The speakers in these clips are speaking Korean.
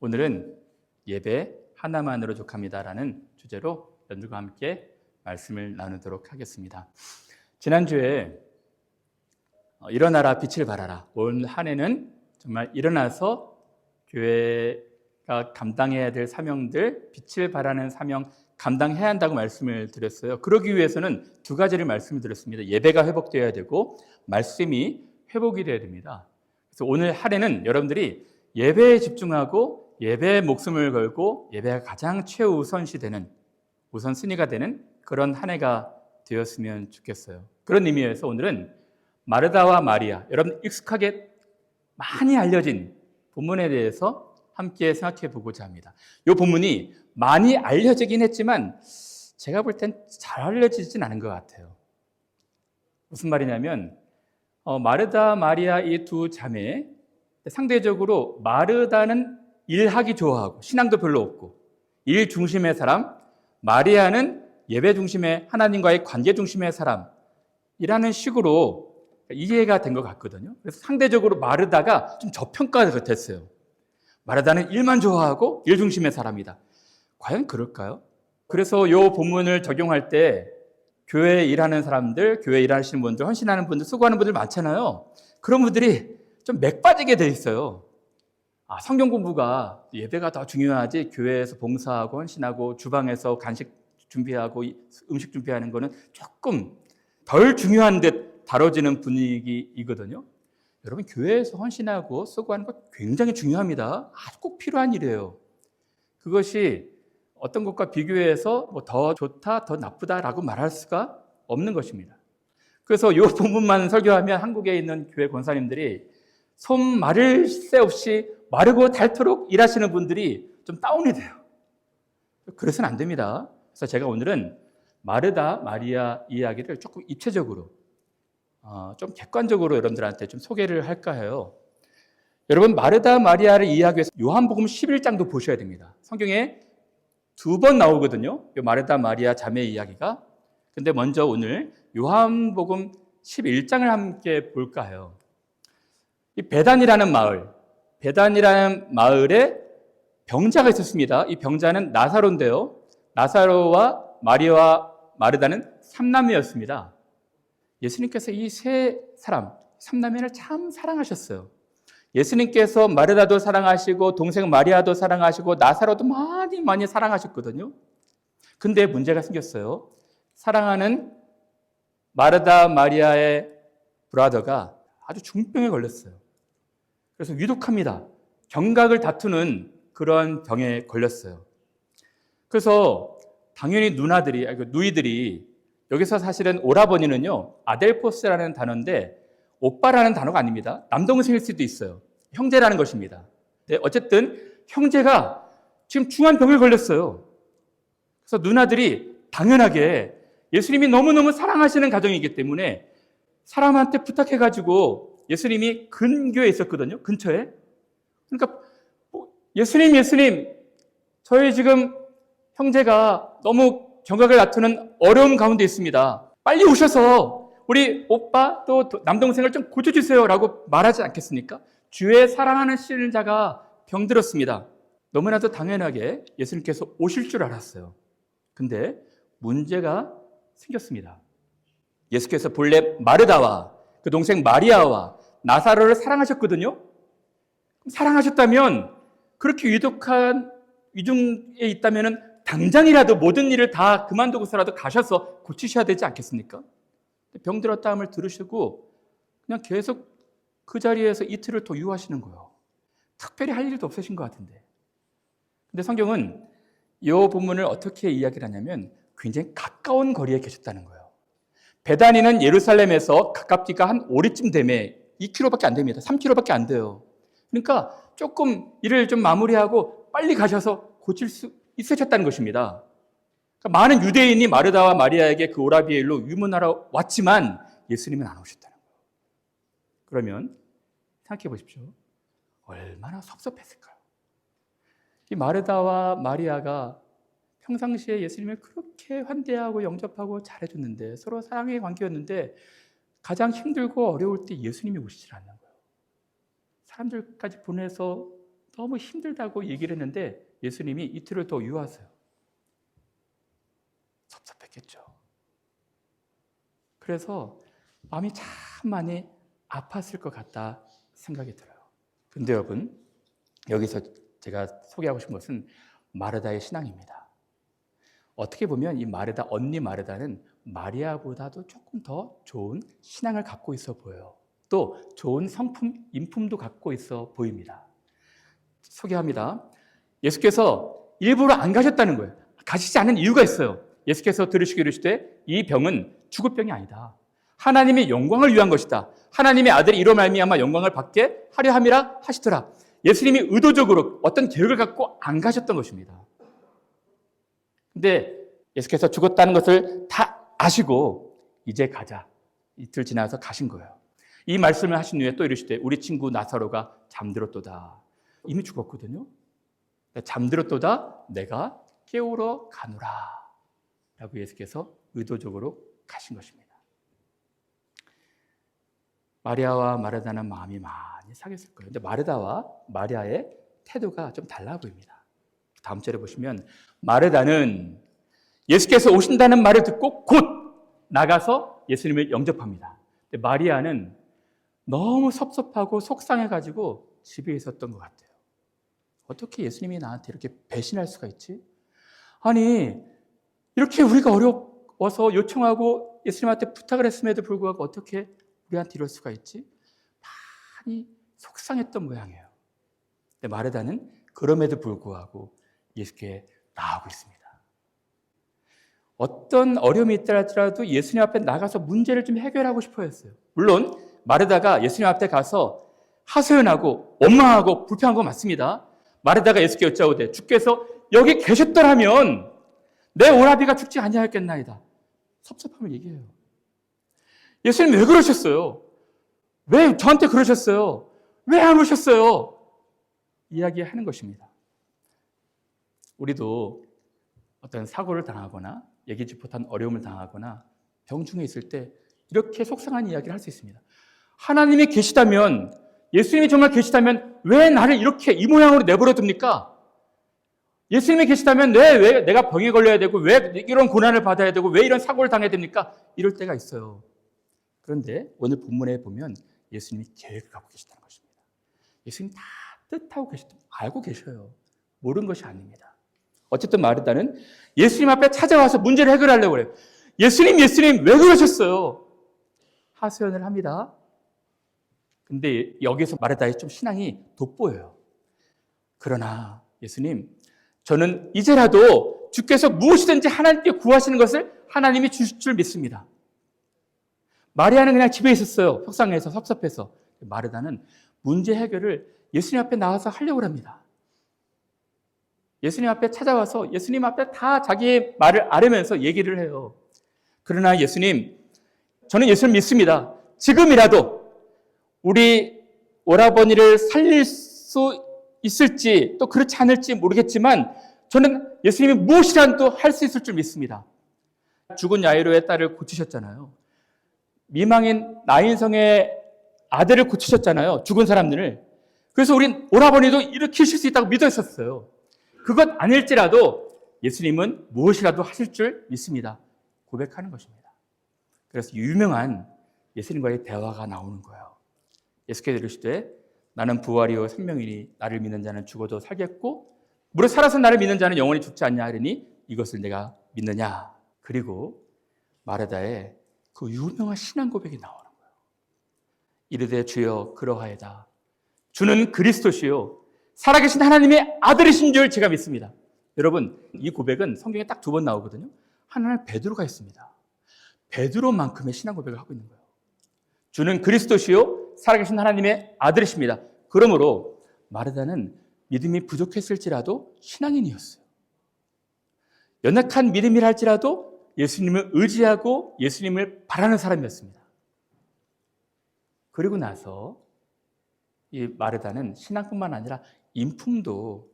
오늘은 예배 하나만으로 족합니다라는 주제로 여러분들과 함께 말씀을 나누도록 하겠습니다. 지난주에 일어나라 빛을 발하라, 올 한 해는 정말 일어나서 교회가 감당해야 될 사명들, 빛을 발하는 사명 감당해야 한다고 말씀을 드렸어요. 그러기 위해서는 두 가지를 말씀을 드렸습니다. 예배가 회복되어야 되고 말씀이 회복이 되어야 됩니다. 그래서 오늘 한 해는 여러분들이 예배에 집중하고 예배에 목숨을 걸고 예배가 가장 최우선시 되는, 우선순위가 되는 그런 한 해가 되었으면 좋겠어요. 그런 의미에서 오늘은 마르다와 마리아, 여러분 익숙하게 많이 알려진 본문에 대해서 함께 생각해 보고자 합니다. 이 본문이 많이 알려지긴 했지만 제가 볼 땐 잘 알려지진 않은 것 같아요. 무슨 말이냐면 마르다, 마리아 이 두 자매, 상대적으로 마르다는 일하기 좋아하고 신앙도 별로 없고 일 중심의 사람, 마리아는 예배 중심의 하나님과의 관계 중심의 사람이라는 식으로 이해가 된 것 같거든요. 그래서 상대적으로 마르다가 좀 저평가가 됐어요. 마르다는 일만 좋아하고 일 중심의 사람이다. 과연 그럴까요? 그래서 이 본문을 적용할 때 교회에 일하는 사람들, 교회에 일하시는 분들, 헌신하는 분들, 수고하는 분들 많잖아요. 그런 분들이 좀 맥 빠지게 돼 있어요. 성경 공부가, 예배가 더 중요하지 교회에서 봉사하고 헌신하고 주방에서 간식 준비하고 음식 준비하는 거는 조금 덜 중요한 듯 다뤄지는 분위기이거든요. 여러분, 교회에서 헌신하고 수고하는 거 굉장히 중요합니다. 아주 꼭 필요한 일이에요. 그것이 어떤 것과 비교해서 더 좋다, 더 나쁘다라고 말할 수가 없는 것입니다. 그래서 이 본문만 설교하면 한국에 있는 교회 권사님들이 손 마를 새 없이 마르고 닳도록 일하시는 분들이 좀 다운이 돼요. 그래서는 안 됩니다. 그래서 제가 오늘은 마르다, 마리아 이야기를 조금 입체적으로, 좀 객관적으로 여러분들한테 좀 소개를 할까 해요. 여러분, 마르다, 마리아를 이해하기 위해서 요한복음 11장도 보셔야 됩니다. 성경에 두 번 나오거든요. 이 마르다, 마리아 자매 이야기가. 근데 먼저 오늘 요한복음 11장을 함께 볼까 해요. 이 베단이라는 마을에 병자가 있었습니다. 이 병자는 나사로인데요. 나사로와 마리아와 마르다는 삼남매였습니다. 예수님께서 이 세 사람, 삼남매를 참 사랑하셨어요. 예수님께서 마르다도 사랑하시고 동생 마리아도 사랑하시고 나사로도 많이 사랑하셨거든요. 근데 문제가 생겼어요. 사랑하는 마르다, 마리아의 브라더가 아주 중병에 걸렸어요. 그래서 위독합니다. 경각을 다투는 그런 병에 걸렸어요. 그래서 당연히 누이들이, 여기서 사실은 오라버니는요, 아델포스라는 단어인데 오빠라는 단어가 아닙니다. 남동생일 수도 있어요. 형제라는 것입니다. 네, 어쨌든 형제가 지금 중한 병에 걸렸어요. 그래서 누나들이 당연하게 예수님이 너무너무 사랑하시는 가정이기 때문에 사람한테 부탁해가지고, 예수님이 근교에 있었거든요. 근처에. 그러니까 예수님, 저희 지금 형제가 너무 경각을 다투는 어려움 가운데 있습니다. 빨리 오셔서 우리 오빠 또 남동생을 좀 고쳐주세요 라고 말하지 않겠습니까? 주의 사랑하는 신자가 병들었습니다. 너무나도 당연하게 예수님께서 오실 줄 알았어요. 근데 문제가 생겼습니다. 예수께서 본래 마르다와 그 동생 마리아와 나사로를 사랑하셨거든요. 사랑하셨다면, 그렇게 위중에 있다면 당장이라도 모든 일을 다 그만두고서라도 가셔서 고치셔야 되지 않겠습니까? 병들었다 함을 들으시고 그냥 계속 그 자리에서 이틀을 더 유하시는 거예요. 특별히 할 일도 없으신 것 같은데. 근데 성경은 이 본문을 어떻게 이야기를 하냐면 굉장히 가까운 거리에 계셨다는 거예요. 베다니는 예루살렘에서 가깝기가 한 5리쯤 되면 2km밖에 안 됩니다. 3km밖에 안 돼요. 그러니까 조금 일을 좀 마무리하고 빨리 가셔서 고칠 수 있으셨다는 것입니다. 그러니까 많은 유대인이 마르다와 마리아에게 그 오라비의 일로 위문하러 왔지만 예수님은 안 오셨다는 거예요. 그러면 생각해 보십시오. 얼마나 섭섭했을까요? 이 마르다와 마리아가 평상시에 예수님을 그렇게 환대하고 영접하고 잘해줬는데, 서로 사랑의 관계였는데 가장 힘들고 어려울 때 예수님이 오시질 않는 거예요. 사람들까지 보내서 너무 힘들다고 얘기를 했는데 예수님이 이틀을 더 유하세요. 섭섭했겠죠. 그래서 마음이 참 많이 아팠을 것 같다 생각이 들어요. 근데 여러분, 여기서 제가 소개하고 싶은 것은 마르다의 신앙입니다. 어떻게 보면 이 마르다, 언니 마르다는 마리아보다도 조금 더 좋은 신앙을 갖고 있어 보여요. 또 좋은 성품, 인품도 갖고 있어 보입니다. 소개합니다. 예수께서 일부러 안 가셨다는 거예요. 가시지 않은 이유가 있어요. 예수께서 들으시기로 이르시되 이 병은 죽을 병이 아니다. 하나님의 영광을 위한 것이다. 하나님의 아들이 이로 말미암아 영광을 받게 하려 함이라 하시더라. 예수님이 의도적으로 어떤 계획을 갖고 안 가셨던 것입니다. 근데 예수께서 죽었다는 것을 다 아시고 이제 가자. 이틀 지나서 가신 거예요. 이 말씀을 하신 후에 또 이르시되 우리 친구 나사로가 잠들었도다. 이미 죽었거든요. 잠들었도다. 내가 깨우러 가노라. 라고 예수께서 의도적으로 가신 것입니다. 마리아와 마르다는 마음이 많이 상했을 거예요. 근데 마르다와 마리아의 태도가 좀 달라 보입니다. 다음 절에 보시면 마르다는 예수께서 오신다는 말을 듣고 곧 나가서 예수님을 영접합니다. 근데 마리아는 너무 섭섭하고 속상해가지고 집에 있었던 것 같아요. 어떻게 예수님이 나한테 이렇게 배신할 수가 있지? 아니, 이렇게 우리가 어려워서 요청하고 예수님한테 부탁을 했음에도 불구하고 어떻게 우리한테 이럴 수가 있지? 많이 속상했던 모양이에요. 근데 마르다는 그럼에도 불구하고 예수께 나아오고 있습니다. 어떤 어려움이 있더라도 예수님 앞에 나가서 문제를 좀 해결하고 싶어 했어요. 물론 마르다가 예수님 앞에 가서 하소연하고 원망하고 불평한 거 맞습니다. 마르다가 예수께 여짜오되 주께서 여기 계셨더라면 내 오라비가 죽지 아니하였겠나이다. 섭섭함을 얘기해요. 예수님 왜 그러셨어요? 왜 저한테 그러셨어요? 왜 안 오셨어요? 이야기하는 것입니다. 우리도 어떤 사고를 당하거나 예기치 못한 어려움을 당하거나 병중에 있을 때 이렇게 속상한 이야기를 할 수 있습니다. 하나님이 계시다면, 예수님이 정말 계시다면 왜 나를 이렇게 이 모양으로 내버려 둡니까? 예수님이 계시다면 왜 내가 병에 걸려야 되고 왜 이런 고난을 받아야 되고 왜 이런 사고를 당해야 됩니까? 이럴 때가 있어요. 그런데 오늘 본문에 보면 예수님이 계획을 갖고 계시다는 것입니다. 예수님 다 뜻하고 알고 계셔요. 모르는 것이 아닙니다. 어쨌든 마르다는 예수님 앞에 찾아와서 문제를 해결하려고 그래요. 예수님 왜 그러셨어요? 하소연을 합니다. 근데 여기서 마르다의 좀 신앙이 돋보여요. 그러나 예수님, 저는 이제라도 주께서 무엇이든지 하나님께 구하시는 것을 하나님이 주실 줄 믿습니다. 마리아는 그냥 집에 있었어요. 속상해서 섭섭해서. 마르다는 문제 해결을 예수님 앞에 나와서 하려고 합니다. 예수님 앞에 찾아와서 예수님 앞에 다 자기의 말을 아뢰면서 얘기를 해요. 그러나 예수님, 저는 예수를 믿습니다. 지금이라도 우리 오라버니를 살릴 수 있을지 또 그렇지 않을지 모르겠지만 저는 예수님이 무엇이라도 할 수 있을 줄 믿습니다. 죽은 야이로의 딸을 고치셨잖아요. 미망인 나인성의 아들을 고치셨잖아요. 죽은 사람들을. 그래서 우린 오라버니도 일으키실 수 있다고 믿었었어요. 그것 아닐지라도 예수님은 무엇이라도 하실 줄 믿습니다. 고백하는 것입니다. 그래서 유명한 예수님과의 대화가 나오는 거예요. 예수께서 이르시되 나는 부활이요 생명이니 나를 믿는 자는 죽어도 살겠고 무릇 살아서 나를 믿는 자는 영원히 죽지 않냐 하리니 이것을 내가 믿느냐. 그리고 마르다의 그 유명한 신앙 고백이 나오는 거예요. 이르되 주여 그러하이다. 주는 그리스도시요 살아계신 하나님의 아들이신 줄 제가 믿습니다. 여러분, 이 고백은 성경에 딱 2번 나오거든요. 하나는 베드로가 했습니다. 베드로만큼의 신앙 고백을 하고 있는 거예요. 주는 그리스도시요 살아계신 하나님의 아들이십니다. 그러므로 마르다는 믿음이 부족했을지라도 신앙인이었어요. 연약한 믿음이라 할지라도 예수님을 의지하고 예수님을 바라는 사람이었습니다. 그리고 나서 이 마르다는 신앙뿐만 아니라 인품도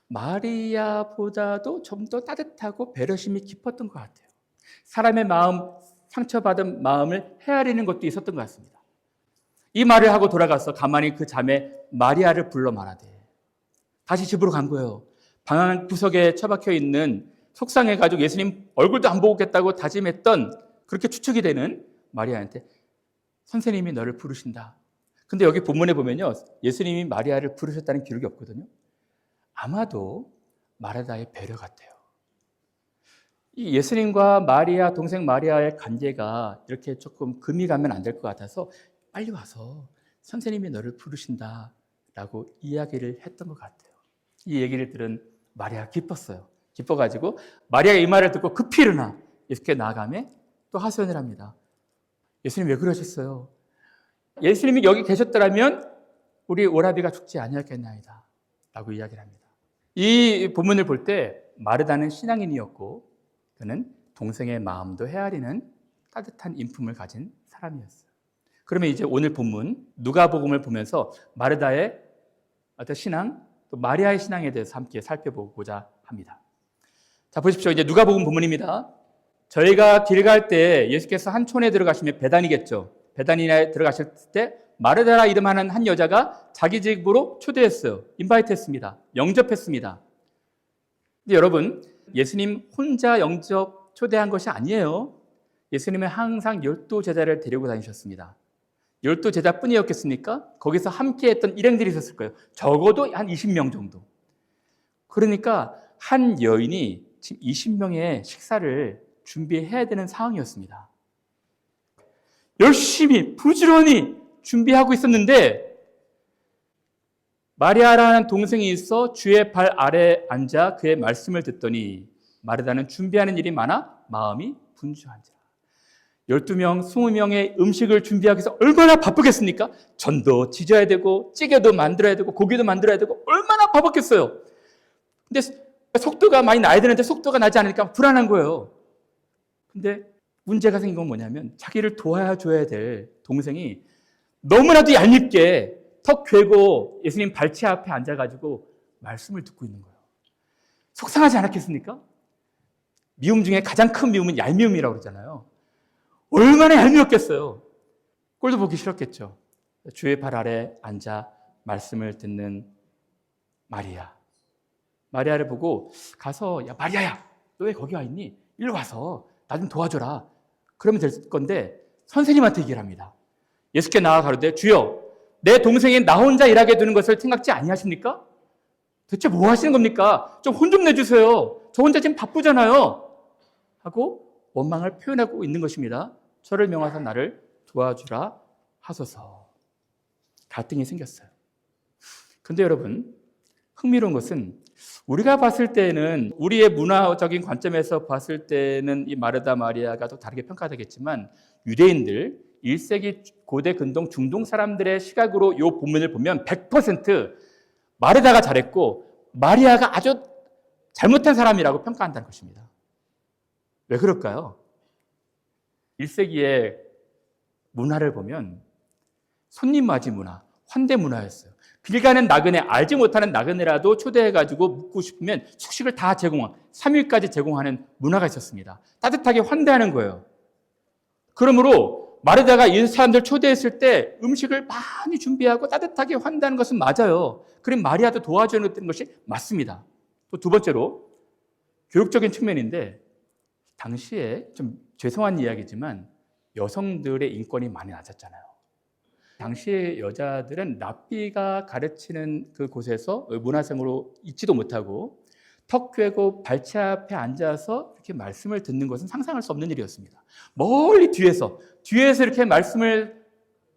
마리아보다도 좀 더 따뜻하고 배려심이 깊었던 것 같아요. 사람의 마음, 상처받은 마음을 헤아리는 것도 있었던 것 같습니다. 이 말을 하고 돌아가서 가만히 그 자매 마리아를 불러 말하되 다시 집으로 간 거예요. 방 구석에 처박혀 있는 속상해가지고 예수님 얼굴도 안 보겠다고 다짐했던 그렇게 추측이 되는 마리아한테 선생님이 너를 부르신다. 근데 여기 본문에 보면요. 예수님이 마리아를 부르셨다는 기록이 없거든요. 아마도 마르다의 배려 같아요. 이 예수님과 마리아, 동생 마리아의 관계가 이렇게 조금 금이 가면 안 될 것 같아서 빨리 와서 선생님이 너를 부르신다라고 이야기를 했던 것 같아요. 이 얘기를 들은 마리아가 기뻤어요. 기뻐가지고 마리아의 이 말을 듣고 급히 일어나 예수께 나아가며 또 하소연을 합니다. 예수님 왜 그러셨어요? 예수님이 여기 계셨더라면 우리 오라비가 죽지 아니었겠나이다 라고 이야기를 합니다. 이 본문을 볼 때 마르다는 신앙인이었고 그는 동생의 마음도 헤아리는 따뜻한 인품을 가진 사람이었어요. 그러면 이제 오늘 본문 누가복음을 보면서 마르다의 어떤 신앙, 또 마리아의 신앙에 대해서 함께 살펴보고자 합니다. 자, 보십시오. 이제 누가복음 본문입니다. 저희가 길 갈 때 예수께서 한 촌에 들어가시면 베단이겠죠. 베단이에 들어가실 때 마르다라 이름하는 한 여자가 자기 집으로 초대했어요. 인바이트했습니다. 영접했습니다. 근데 여러분, 예수님 혼자 영접 초대한 것이 아니에요. 예수님은 항상 12 제자를 데리고 다니셨습니다. 12 제자뿐이었겠습니까? 거기서 함께했던 일행들이 있었을 거예요. 적어도 한 20명 정도. 그러니까 한 여인이 지금 20명의 식사를 준비해야 되는 상황이었습니다. 열심히 부지런히 준비하고 있었는데 마리아라는 동생이 있어 주의 발 아래 앉아 그의 말씀을 듣더니 마르다는 준비하는 일이 많아 마음이 분주한지라. 12명, 20명의 음식을 준비하기 위해서 얼마나 바쁘겠습니까? 전도 지져야 되고 찌개도 만들어야 되고 고기도 만들어야 되고 얼마나 바빴겠어요. 근데 속도가 많이 나야 되는데 속도가 나지 않으니까 불안한 거예요. 근데 문제가 생긴 건 뭐냐면 자기를 도와줘야 될 동생이 너무나도 얄밉게 턱 괴고 예수님 발치 앞에 앉아가지고 말씀을 듣고 있는 거예요. 속상하지 않았겠습니까? 미움 중에 가장 큰 미움은 얄미움이라고 그러잖아요. 얼마나 얄미웠겠어요. 꼴도 보기 싫었겠죠. 주의 발 아래 앉아 말씀을 듣는 마리아. 마리아를 보고 가서 야 마리아야 너 왜 거기 와 있니? 일로 와서 나 좀 도와줘라. 그러면 될 건데 선생님한테 얘기를 합니다. 예수께 나아가 가로되 주여 내 동생이 나 혼자 일하게 두는 것을 생각지 아니하십니까? 대체 뭐 하시는 겁니까? 좀 혼 좀 내주세요. 저 혼자 지금 바쁘잖아요. 하고 원망을 표현하고 있는 것입니다. 저를 명하사 나를 도와주라 하소서. 갈등이 생겼어요. 근데 여러분 흥미로운 것은 우리가 봤을 때는 우리의 문화적인 관점에서 봤을 때는 이 마르다 마리아가 또 다르게 평가되겠지만 유대인들 1세기 고대 근동 중동 사람들의 시각으로 이 본문을 보면 100% 마르다가 잘했고 마리아가 아주 잘못한 사람이라고 평가한다는 것입니다. 왜 그럴까요? 1세기의 문화를 보면 손님 맞이 문화, 환대 문화였어요. 길 가는 나그네, 알지 못하는 나그네라도 초대해가지고 묵고 싶으면 숙식을 다 제공한 3일까지 제공하는 문화가 있었습니다. 따뜻하게 환대하는 거예요. 그러므로 마르다가 이 사람들 초대했을 때 음식을 많이 준비하고 따뜻하게 환대하는 것은 맞아요. 그럼 마리아도 도와주는 것이 맞습니다. 또 두 번째로 교육적인 측면인데 당시에 좀 죄송한 이야기지만 여성들의 인권이 많이 낮았잖아요. 당시의 여자들은 랍비가 가르치는 그 곳에서 문화생으로 있지도 못하고 턱 괴고 발치 앞에 앉아서 이렇게 말씀을 듣는 것은 상상할 수 없는 일이었습니다. 멀리 뒤에서 이렇게 말씀을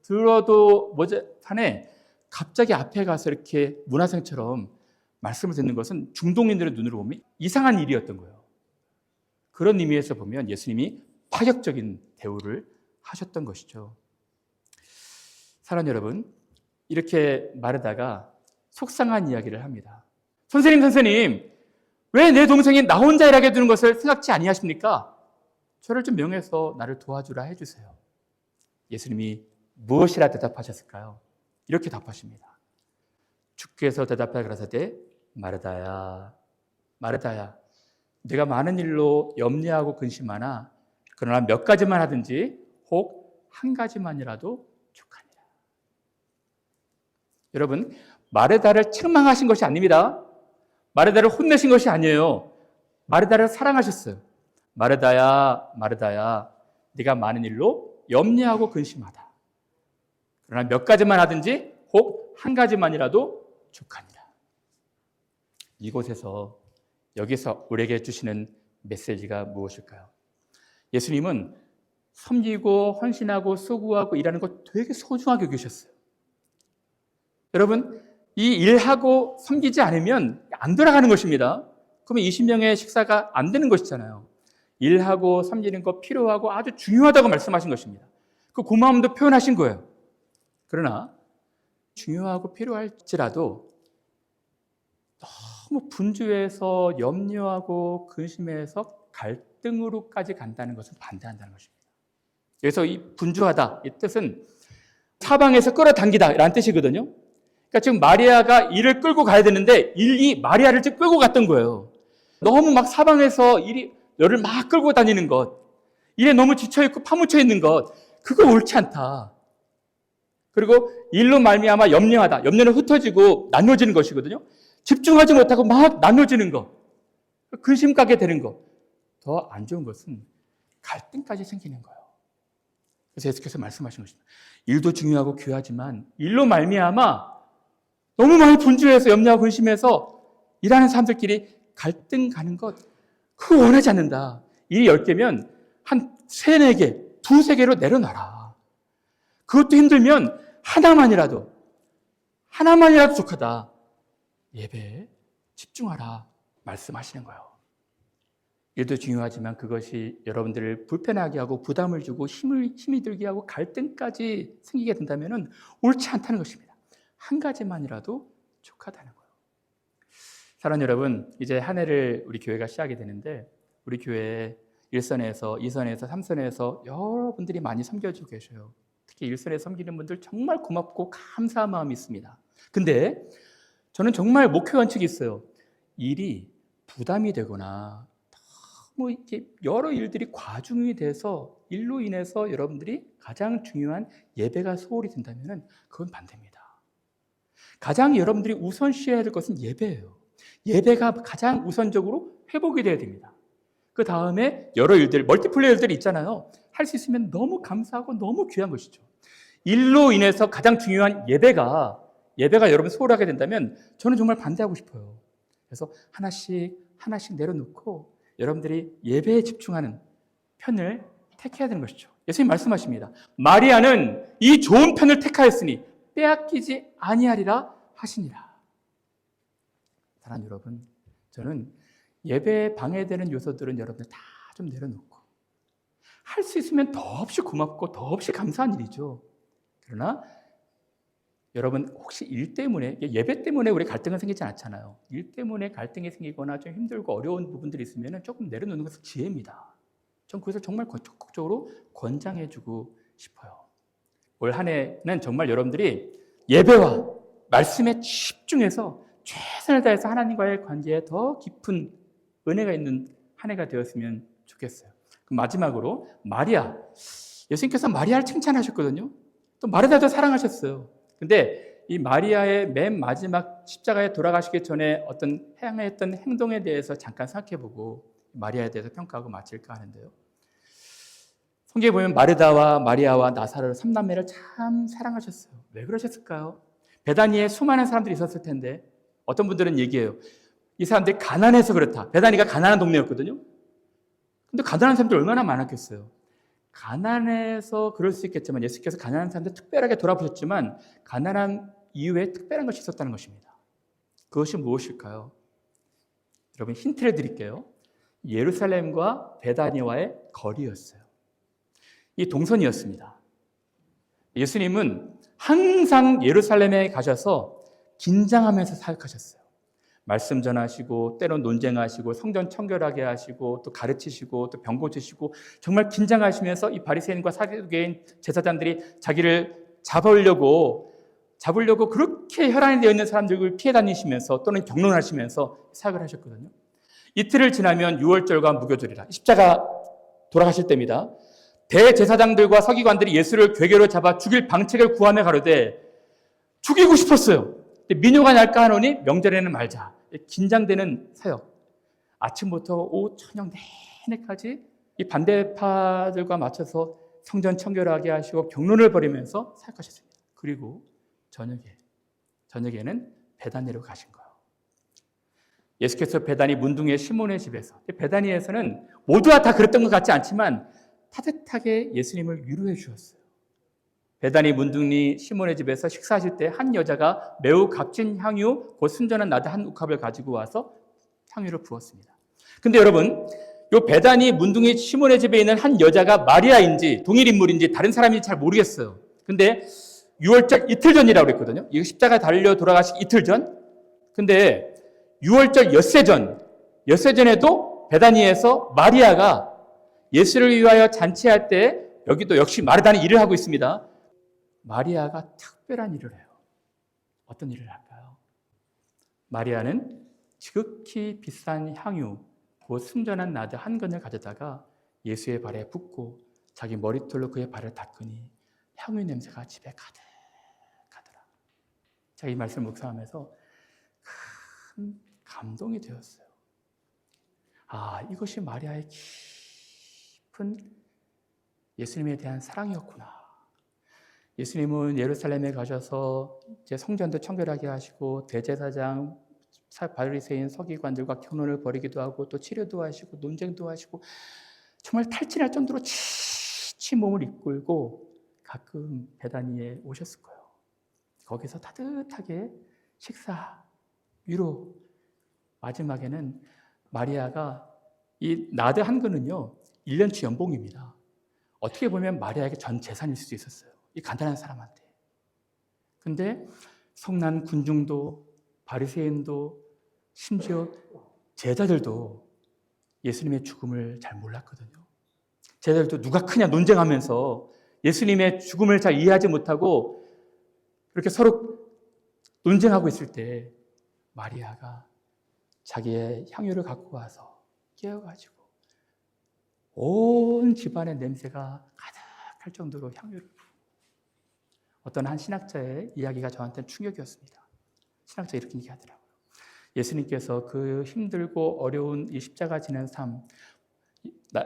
들어도 모자라네 갑자기 앞에 가서 이렇게 문화생처럼 말씀을 듣는 것은 중동인들의 눈으로 보면 이상한 일이었던 거예요. 그런 의미에서 보면 예수님이 파격적인 대우를 하셨던 것이죠. 사랑하는 여러분, 이렇게 마르다가 속상한 이야기를 합니다. 선생님, 왜 내 동생이 나 혼자 일하게 두는 것을 생각지 아니하십니까? 저를 좀 명해서 나를 도와주라 해주세요. 예수님이 무엇이라 대답하셨을까요? 이렇게 답하십니다. 주께서 대답하여 가라사대 마르다야, 내가 많은 일로 염려하고 근심하나 그러나 몇 가지만 하든지 혹 한 가지만이라도 족하니라. 여러분, 마르다를 책망하신 것이 아닙니다. 마르다를 혼내신 것이 아니에요. 마르다를 사랑하셨어요. 마르다야, 마르다야, 네가 많은 일로 염려하고 근심하다. 그러나 몇 가지만 하든지 혹 한 가지만이라도 족하니라. 이곳에서 여기서 우리에게 주시는 메시지가 무엇일까요? 예수님은 섬기고 헌신하고 수고하고 일하는 것 되게 소중하게 여기셨어요. 여러분, 이 일하고 섬기지 않으면 안 돌아가는 것입니다. 그러면 20명의 식사가 안 되는 것이잖아요. 일하고 섬기는 것 필요하고 아주 중요하다고 말씀하신 것입니다. 그 고마움도 표현하신 거예요. 그러나 중요하고 필요할지라도 너무 분주해서 염려하고 근심해서 갈등으로까지 간다는 것은 반대한다는 것입니다. 그래서 이 분주하다, 이 뜻은 사방에서 끌어당기다 라는 뜻이거든요. 그러니까 지금 마리아가 일을 끌고 가야 되는데 일이 마리아를 지금 끌고 갔던 거예요. 너무 막 사방에서 열을 막 끌고 다니는 것, 일에 너무 지쳐있고 파묻혀 있는 것, 그거 옳지 않다. 그리고 일로 말미암아 염려하다. 염려는 흩어지고 나눠지는 것이거든요. 집중하지 못하고 막 나눠지는 것, 근심 가게 되는 것, 더 안 좋은 것은 갈등까지 생기는 거예요. 그래서 예수께서 말씀하신 것입니다. 일도 중요하고 귀하지만 일로 말미암아 너무 많이 분주해서 염려하고 근심해서 일하는 사람들끼리 갈등 가는 것, 그거 원하지 않는다. 일이 10개면 한 3, 4개, 2, 3개로 내려놔라. 그것도 힘들면 하나만이라도 족하다. 예배에 집중하라 말씀하시는 거예요. 일도 중요하지만 그것이 여러분들을 불편하게 하고 부담을 주고 힘이 들게 하고 갈등까지 생기게 된다면 옳지 않다는 것입니다. 한 가지만이라도 족하다는 거예요. 사랑하는 여러분, 이제 한 해를 우리 교회가 시작이 되는데 우리 교회에 1선에서 2선에서 3선에서 여러분들이 많이 섬겨주고 계셔요. 특히 1선에 섬기는 분들 정말 고맙고 감사한 마음이 있습니다. 근데 저는 정말 목표 원칙이 있어요. 일이 부담이 되거나 너무 이렇게 여러 일들이 과중이 돼서 일로 인해서 여러분들이 가장 중요한 예배가 소홀히 된다면 그건 반대입니다. 가장 여러분들이 우선시해야 될 것은 예배예요. 예배가 가장 우선적으로 회복이 돼야 됩니다. 그 다음에 여러 일들, 멀티플레이 일들이 있잖아요. 할 수 있으면 너무 감사하고 너무 귀한 것이죠. 일로 인해서 가장 중요한 예배가 여러분 소홀하게 된다면 저는 정말 반대하고 싶어요. 그래서 하나씩 내려놓고 여러분들이 예배에 집중하는 편을 택해야 되는 것이죠. 예수님 말씀하십니다. 마리아는 이 좋은 편을 택하였으니 빼앗기지 아니하리라 하시니라. 사랑하는 여러분, 저는 예배에 방해되는 요소들은 여러분들 다 좀 내려놓고 할 수 있으면 더없이 고맙고 더없이 감사한 일이죠. 그러나 여러분 혹시 일 때문에, 예배 때문에 우리 갈등은 생기지 않잖아요. 일 때문에 갈등이 생기거나 좀 힘들고 어려운 부분들이 있으면 조금 내려놓는 것은 지혜입니다. 전 그래서 정말 적극적으로 권장해주고 싶어요. 올 한 해는 정말 여러분들이 예배와 말씀에 집중해서 최선을 다해서 하나님과의 관계에 더 깊은 은혜가 있는 한 해가 되었으면 좋겠어요. 그럼 마지막으로 마리아, 예수님께서 마리아를 칭찬하셨거든요. 또 마르다도 사랑하셨어요. 근데 이 마리아의 맨 마지막 십자가에 돌아가시기 전에 어떤 행했던 행동에 대해서 잠깐 생각해보고 마리아에 대해서 평가하고 마칠까 하는데요. 성경에 보면 마르다와 마리아와 나사로 3남매를 참 사랑하셨어요. 왜 그러셨을까요? 베다니에 수많은 사람들이 있었을 텐데 어떤 분들은 얘기해요. 이 사람들이 가난해서 그렇다. 베다니가 가난한 동네였거든요. 근데 가난한 사람들 얼마나 많았겠어요. 가난해서 그럴 수 있겠지만 예수께서 가난한 사람들 특별하게 돌아보셨지만 가난한 이유에 특별한 것이 있었다는 것입니다. 그것이 무엇일까요? 여러분 힌트를 드릴게요. 예루살렘과 베다니와의 거리였어요. 이 동선이었습니다. 예수님은 항상 예루살렘에 가셔서 긴장하면서 사역하셨어요. 말씀 전하시고 때론 논쟁하시고 성전 청결하게 하시고 또 가르치시고 또 병 고치시고 정말 긴장하시면서 이 바리새인과 사두개인 제사장들이 자기를 잡으려고 그렇게 혈안이 되어 있는 사람들을 피해 다니시면서 또는 경론하시면서 사역을 하셨거든요. 이틀을 지나면 유월절과 무교절이라 십자가 돌아가실 때입니다. 대제사장들과 서기관들이 예수를 괴계로 잡아 죽일 방책을 구하며 가로되 죽이고 싶었어요. 민요가 날까 하노니 명절에는 말자. 긴장되는 사역. 아침부터 오후 저녁 내내까지 이 반대파들과 맞춰서 성전 청결하게 하시고 경론을 벌이면서 사역하셨습니다. 그리고 저녁에는 베다니로 가신 거예요. 예수께서 베다니 문둥이의 시몬의 집에서, 베다니에서는 모두가 다 그랬던 것 같지 않지만 따뜻하게 예수님을 위로해 주셨어요. 베다니 문둥이 시몬의 집에서 식사하실 때 한 여자가 매우 값진 향유, 곧 순전한 나드 한 우컵을 가지고 와서 향유를 부었습니다. 근데 여러분, 이 베다니 문둥이 시몬의 집에 있는 한 여자가 마리아인지 동일 인물인지 다른 사람인지 잘 모르겠어요. 근데 6월절 이틀 전이라고 그랬거든요. 이거 십자가 달려 돌아가시기 이틀 전. 근데 6월절 엿새 전에도 베다니에서 마리아가 예수를 위하여 잔치할 때 여기도 역시 마르다는 일을 하고 있습니다. 마리아가 특별한 일을 해요. 어떤 일을 할까요? 마리아는 지극히 비싼 향유, 곧 순전한 나드 한 근을 가져다가 예수의 발에 붓고 자기 머리털로 그의 발을 닦으니 향유 냄새가 집에 가득하더라. 제가 이 말씀을 묵상하면서 큰 감동이 되었어요. 이것이 마리아의 깊은 예수님에 대한 사랑이었구나. 예수님은 예루살렘에 가셔서 이제 성전도 청결하게 하시고 대제사장, 바리새인, 서기관들과 경론을 벌이기도 하고 또 치료도 하시고 논쟁도 하시고 정말 탈진할 정도로 지친 몸을 이끌고 가끔 베다니에 오셨을 거예요. 거기서 따뜻하게 식사, 위로, 마지막에는 마리아가 이 나드 한 근은요 1년치 연봉입니다. 어떻게 보면 마리아에게 전 재산일 수도 있었어요. 이 간단한 사람한테. 근데 성난 군중도 바리새인도 심지어 제자들도 예수님의 죽음을 잘 몰랐거든요. 제자들도 누가 크냐 논쟁하면서 예수님의 죽음을 잘 이해하지 못하고 그렇게 서로 논쟁하고 있을 때 마리아가 자기의 향유를 갖고 와서 깨워가지고 온 집안의 냄새가 가득할 정도로 향유를 부어. 어떤 한 신학자의 이야기가 저한테는 충격이었습니다. 신학자 이렇게 얘기하더라고요. 예수님께서 그 힘들고 어려운 이 십자가 지는 삶,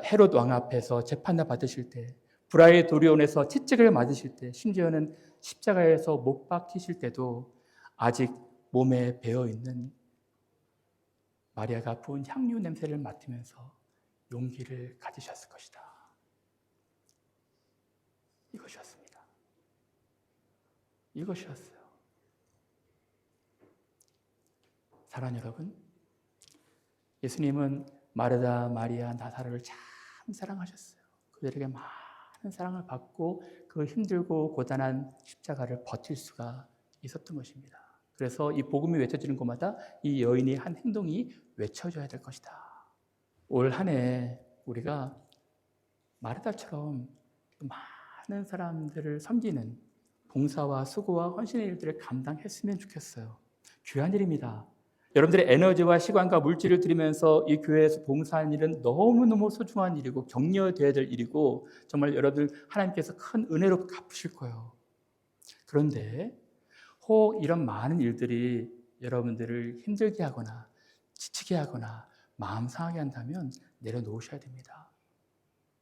헤롯 왕 앞에서 재판을 받으실 때, 브라의 도리온에서 채찍을 맞으실 때, 심지어는 십자가에서 못 박히실 때도 아직 몸에 배어있는 마리아가 부은 향유 냄새를 맡으면서 용기를 가지셨을 것이다. 이것이었어요. 사랑하는 여러분, 예수님은 마르다, 마리아, 나사로를 참 사랑하셨어요. 그들에게 많은 사랑을 받고 그 힘들고 고단한 십자가를 버틸 수가 있었던 것입니다. 그래서 이 복음이 외쳐지는 곳마다 이 여인의 한 행동이 외쳐져야 될 것이다. 올 한 해 우리가 마르다처럼 많은 사람들을 섬기는 봉사와 수고와 헌신의 일들을 감당했으면 좋겠어요. 귀한 일입니다. 여러분들의 에너지와 시간과 물질을 들이면서 이 교회에서 봉사하는 일은 너무너무 소중한 일이고 격려되어야 될 일이고 정말 여러분들 하나님께서 큰 은혜로 갚으실 거예요. 그런데 혹 이런 많은 일들이 여러분들을 힘들게 하거나 지치게 하거나 마음 상하게 한다면 내려놓으셔야 됩니다.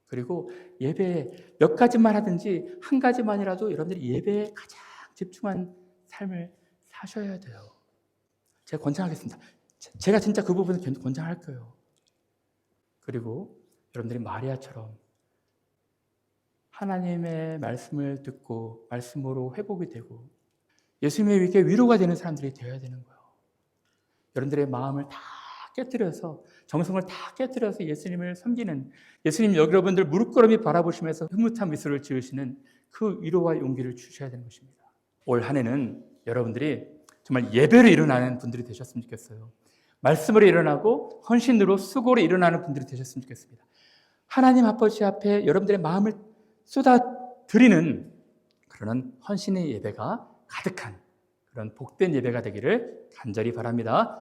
그리고 예배 몇 가지만 하든지 한 가지만이라도 여러분들이 예배에 가장 집중한 삶을 사셔야 돼요. 제가 권장하겠습니다. 제가 진짜 그 부분을 권장할 거예요. 그리고 여러분들이 마리아처럼 하나님의 말씀을 듣고 말씀으로 회복이 되고 예수님에게 위로가 되는 사람들이 되어야 되는 거예요. 여러분들의 마음을 다 깨뜨려서 정성을 다 깨뜨려서 예수님을 섬기는 예수님 여러분들 무릎꿇음이 바라보시면서 흐뭇한 미소를 지으시는 그 위로와 용기를 주셔야 되는 것입니다. 올 한 해는 여러분들이 정말 예배로 일어나는 분들이 되셨으면 좋겠어요. 말씀으로 일어나고 헌신으로 수고로 일어나는 분들이 되셨으면 좋겠습니다. 하나님 아버지 앞에 여러분들의 마음을 쏟아드리는 그런 헌신의 예배가 가득한 그런 복된 예배가 되기를 간절히 바랍니다.